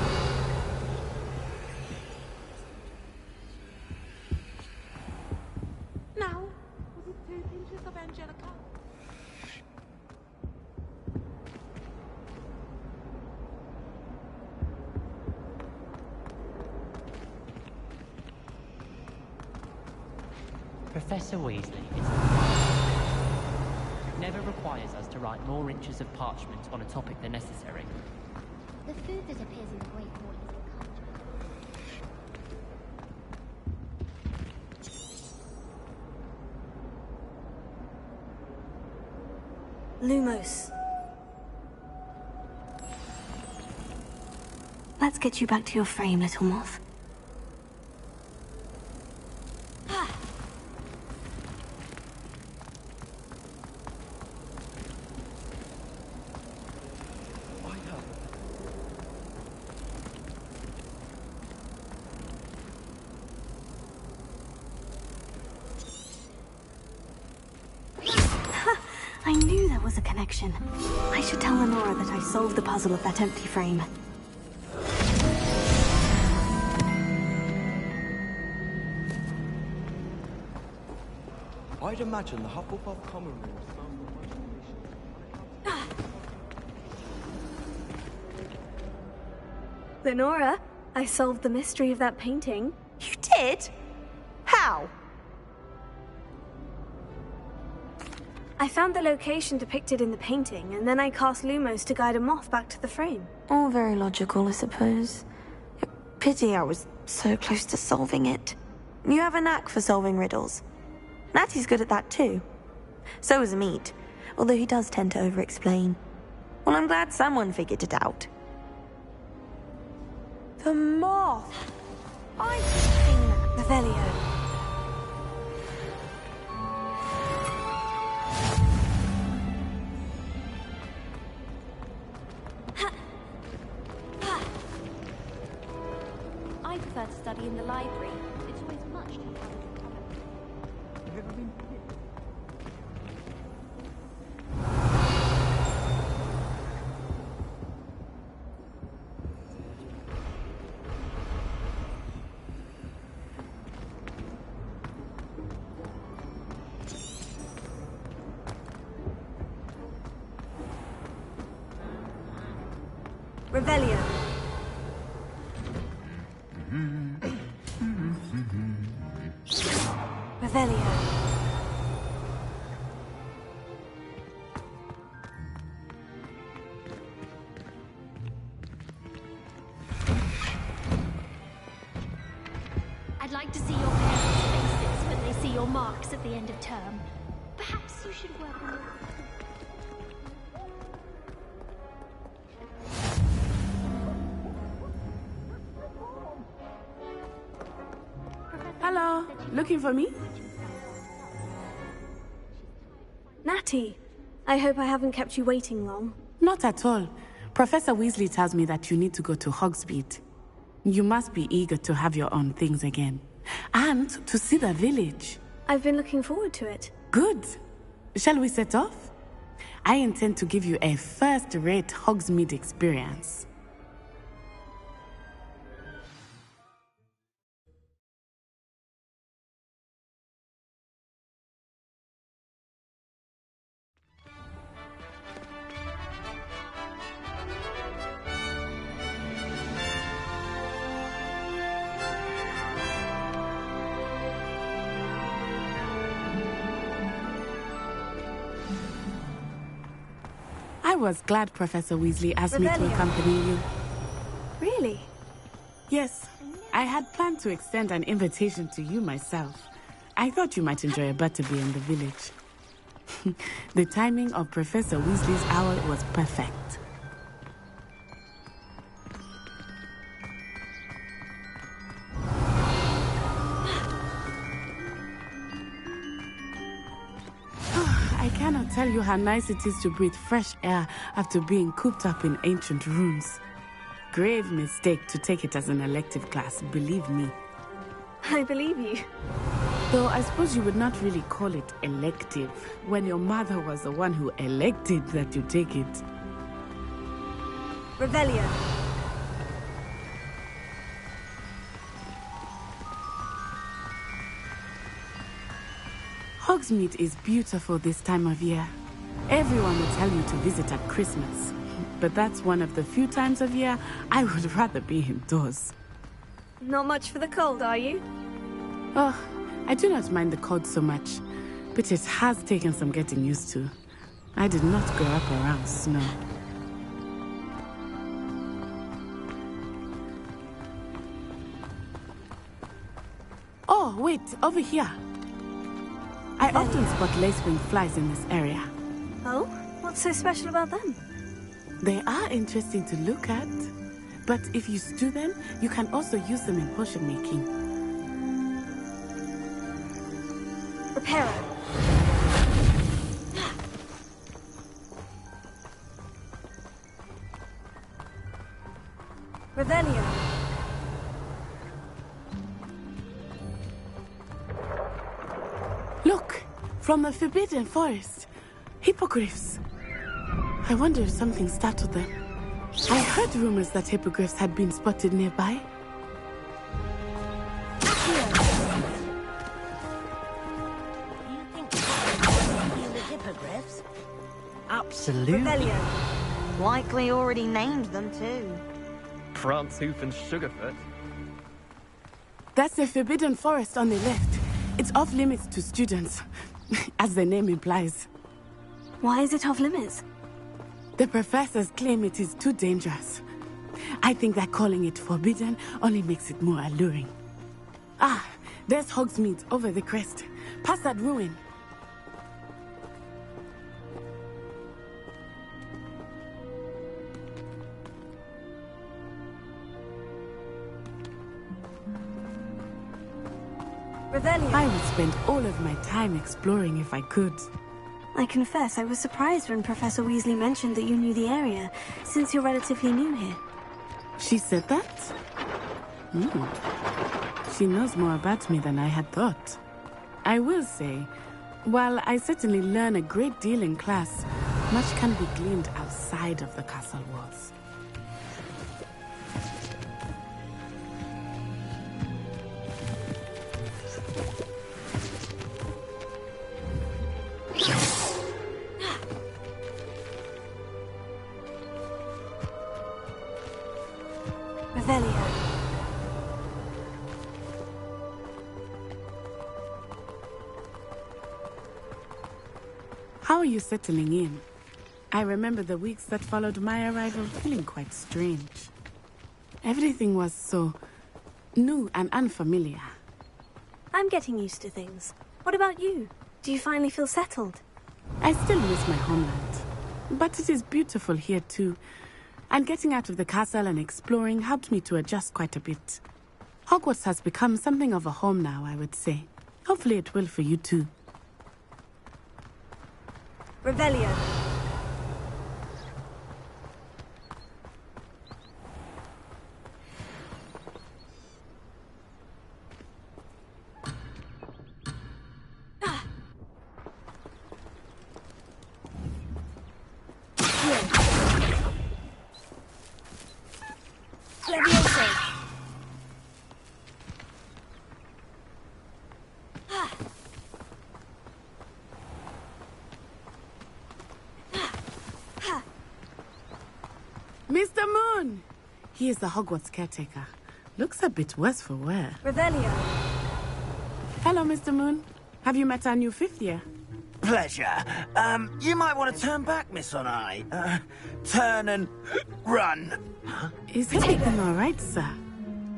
Speaker 17: Now, was it 2 pinches of Angelica?
Speaker 10: Professor Weasley is... ever requires us to write more inches of parchment on a topic than necessary.
Speaker 15: The food that appears in the Great Hall is
Speaker 2: Lumos. Let's get you back to your frame, little moth. I knew there was a connection. I should tell Lenora that I solved the puzzle of that empty frame.
Speaker 13: I'd imagine the Hufflepuff common room smells the most delicious.
Speaker 5: Lenora, I solved the mystery of that painting.
Speaker 17: You did? How?
Speaker 5: I found the location depicted in the painting, and then I cast Lumos to guide a moth back to the frame.
Speaker 17: All very logical, I suppose. Pity I was so close to solving it. You have a knack for solving riddles. Natty's good at that too. So is Meat, although he does tend to over-explain. Well, I'm glad someone figured it out. The moth! I've seen that.
Speaker 5: Revelio.
Speaker 2: I prefer to study in the library. It's always much too crowded.
Speaker 13: You've ever been hit?
Speaker 5: Revelio. Revelio.
Speaker 2: I'd like to see your parents' faces when they see your marks at the end of term. Perhaps you should work on your...
Speaker 7: Hello, looking for me?
Speaker 5: Natty, I hope I haven't kept you waiting long.
Speaker 7: Not at all. Professor Weasley tells me that you need to go to Hogsmeade. You must be eager to have your own things again. And to see the village.
Speaker 5: I've been looking forward to it.
Speaker 7: Good. Shall we set off? I intend to give you a first-rate Hogsmeade experience. I was glad Professor Weasley asked me to accompany you.
Speaker 5: Really?
Speaker 7: Yes. I had planned to extend an invitation to you myself. I thought you might enjoy a butterbeer in the village. The timing of Professor Weasley's hour was perfect. I cannot tell you how nice it is to breathe fresh air after being cooped up in ancient rooms. Grave mistake to take it as an elective class, believe me.
Speaker 5: I believe you.
Speaker 7: Though I suppose you would not really call it elective when your mother was the one who elected that you take it.
Speaker 5: Revelio.
Speaker 7: Hogsmeade is beautiful this time of year. Everyone will tell you to visit at Christmas. But that's one of the few times of year I would rather be indoors.
Speaker 5: Not much for the cold, are you?
Speaker 7: Oh, I do not mind the cold so much. But it has taken some getting used to. I did not grow up around snow. Oh, wait, over here. I often spot lacewing flies in this area.
Speaker 5: Oh? What's so special about them?
Speaker 7: They are interesting to look at, but if you stew them, you can also use them in potion making.
Speaker 5: Reparo. Revelio.
Speaker 7: Look! From the Forbidden Forest. Hippogriffs. I wonder if something startled them. I heard rumors that hippogriffs had been spotted nearby.
Speaker 11: You think the hippogriffs?
Speaker 10: Absolutely.
Speaker 5: Revelio.
Speaker 17: Likely already named them too.
Speaker 13: Prancehoof and Sugarfoot.
Speaker 7: That's the Forbidden Forest on the left. It's off limits to students, as the name implies.
Speaker 5: Why is it off limits?
Speaker 7: The professors claim it is too dangerous. I think that calling it forbidden only makes it more alluring. Ah, there's Hogsmeade over the crest. Past that ruin.
Speaker 5: Revelio.
Speaker 7: I would spend all of my time exploring if I could.
Speaker 5: I confess I was surprised when Professor Weasley mentioned that you knew the area, since you're relatively new here.
Speaker 7: She said that? She knows more about me than I had thought. I will say, while I certainly learn a great deal in class, much can be gleaned outside of the castle walls.
Speaker 5: Revelio.
Speaker 7: How are you settling in? I remember the weeks that followed my arrival feeling quite strange. Everything was so new and unfamiliar.
Speaker 5: I'm getting used to things. What about you? Do you finally feel settled?
Speaker 7: I still miss my homeland, but it is beautiful here too. And getting out of the castle and exploring helped me to adjust quite a bit. Hogwarts has become something of a home now, I would say. Hopefully it will for you too.
Speaker 5: Revelio.
Speaker 7: Mr. Moon! He is the Hogwarts caretaker. Looks a bit worse for wear.
Speaker 5: Revelio.
Speaker 7: Hello, Mr. Moon. Have you met our new fifth year?
Speaker 18: Pleasure. You might want to turn back, Miss Onai. Turn and run.
Speaker 7: Is everything all right, sir?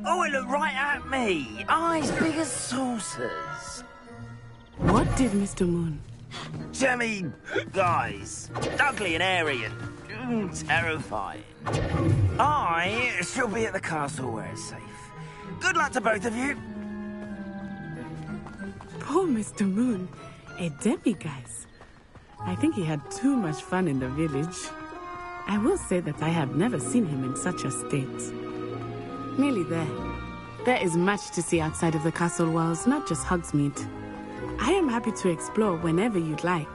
Speaker 18: Oh, it looked right at me. Eyes big as saucers.
Speaker 7: What did Mr. Moon?
Speaker 18: Jemmy, guys. Ugly and airy and terrifying. I shall be at the castle where it's safe. Good luck to both of you.
Speaker 7: Poor Mr. Moon. A demi-guise. I think he had too much fun in the village. I will say that I have never seen him in such a state. Nearly there. There is much to see outside of the castle walls, not just Hogsmeade. I am happy to explore whenever you'd like.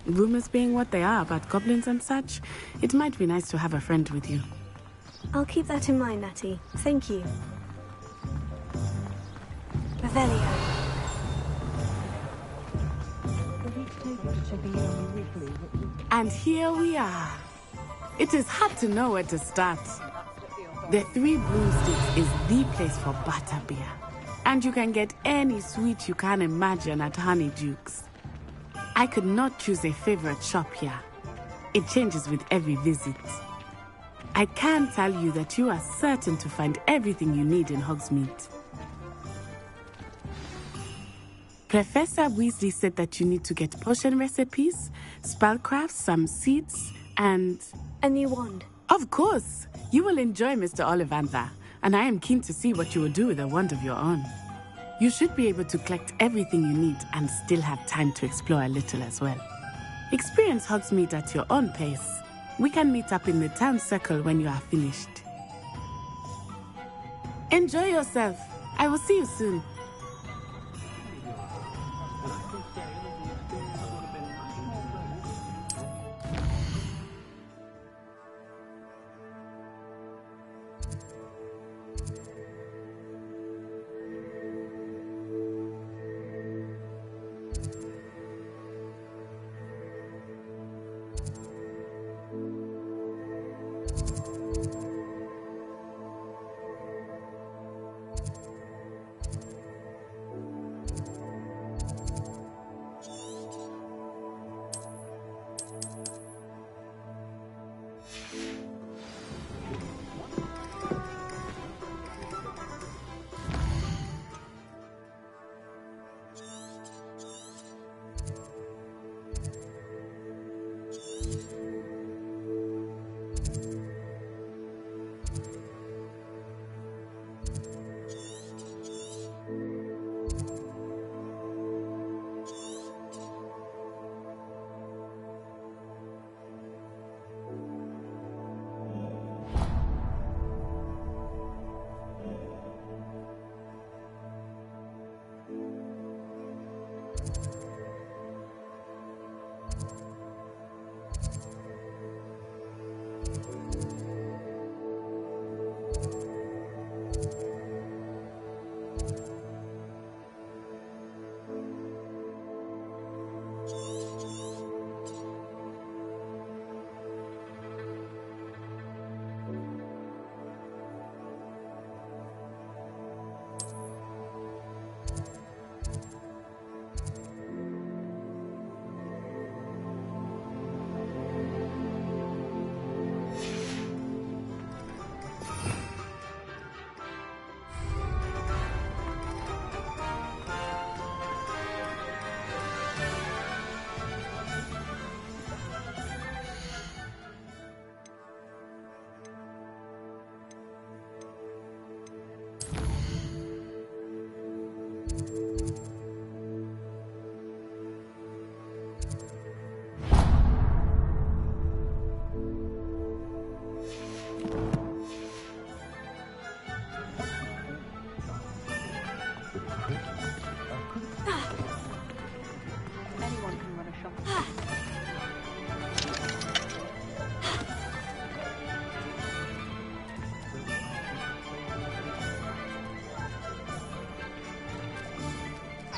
Speaker 7: Rumors being what they are about goblins and such, it might be nice to have a friend with you.
Speaker 5: I'll keep that in mind, Natty. Thank you. Revelio.
Speaker 7: And here we are. It is hard to know where to start. The Three Broomsticks is the place for butterbeer. And you can get any sweet you can imagine at Honeyduke's. I could not choose a favorite shop here. It changes with every visit. I can tell you that you are certain to find everything you need in Hogsmeade. Professor Weasley said that you need to get potion recipes, spellcrafts, some seeds, and...
Speaker 5: a new wand.
Speaker 7: Of course! You will enjoy Mr. Ollivander, and I am keen to see what you will do with a wand of your own. You should be able to collect everything you need and still have time to explore a little as well. Experience Hogsmeade at your own pace. We can meet up in the town circle when you are finished. Enjoy yourself. I will see you soon.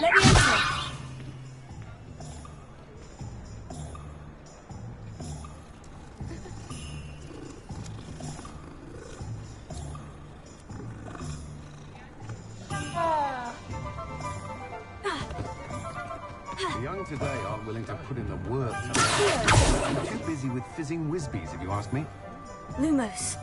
Speaker 5: Let me enter.
Speaker 19: The young today aren't willing to put in the work. I'm too busy with fizzing whizbees, if you ask me.
Speaker 5: Lumos.